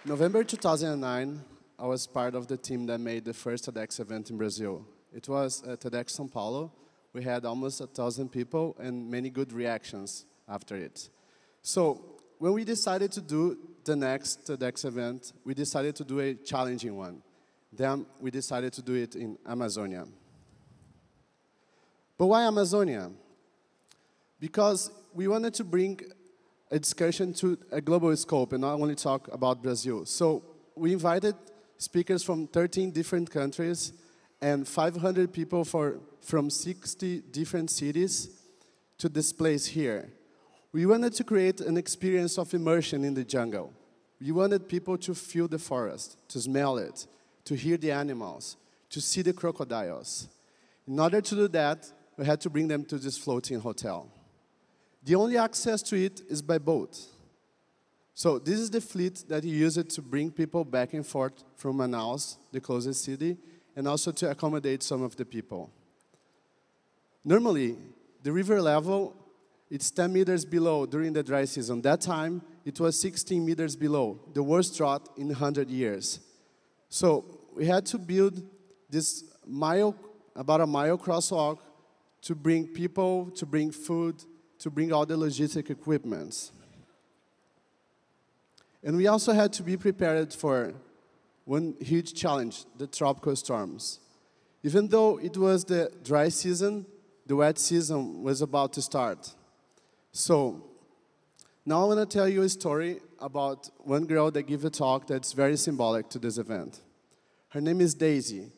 November 2009, I was part of the team that made the first TEDx event in Brazil. It was at TEDx São Paulo. We had almost 1,000 people and many good reactions after it. So when we decided to do the next TEDx event, we decided to do a challenging one. Then we decided to do it in Amazonia. But why Amazonia? Because we wanted to bring a discussion to a global scope and not only talk about Brazil. So we invited speakers from 13 different countries and 500 people from 60 different cities to this place here. We wanted to create an experience of immersion in the jungle. We wanted people to feel the forest, to smell it, to hear the animals, to see the crocodiles. In order to do that, we had to bring them to this floating hotel. The only access to it is by boat. So this is the fleet that he used to bring people back and forth from Manaus, the closest city, and also to accommodate some of the people. Normally, the river level, it's 10 meters below during the dry season. That time, it was 16 meters below, the worst drought in 100 years. So we had to build this about a mile crosswalk to bring people, to bring food, to bring all the logistic equipments. And we also had to be prepared for one huge challenge, the tropical storms. Even though it was the dry season, the wet season was about to start. So now I want to tell you a story about one girl that gave a talk that's very symbolic to this event. Her name is Daisy.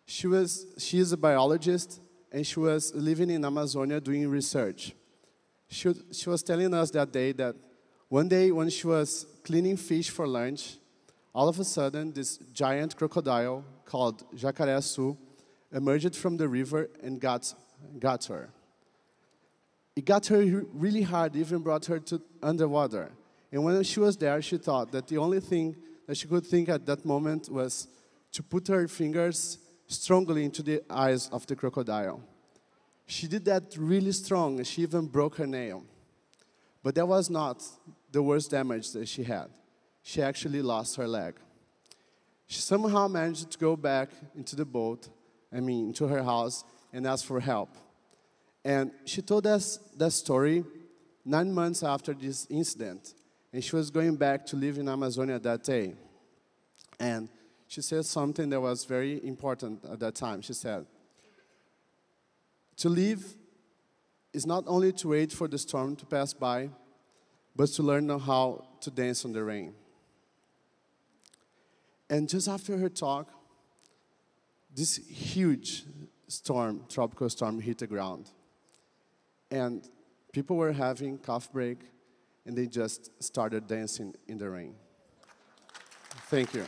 She is a biologist, and she was living in Amazonia doing research. She was telling us that day that one day when she was cleaning fish for lunch, all of a sudden this giant crocodile called Jacaré-Açu emerged from the river and got her. It got her really hard, even brought her to underwater. And when she was there, she thought that the only thing that she could think at that moment was to put her fingers strongly into the eyes of the crocodile. She did that really strong, and she even broke her nail. But that was not the worst damage that she had. She actually lost her leg. She somehow managed to go back into the boat, into her house, and ask for help. And she told us that story 9 months after this incident. And she was going back to live in Amazonia that day. And she said something that was very important at that time. She said, to live is not only to wait for the storm to pass by, but to learn how to dance on the rain. And just after her talk, this huge storm, tropical storm, hit the ground. And people were having cough break, and they just started dancing in the rain. Thank you.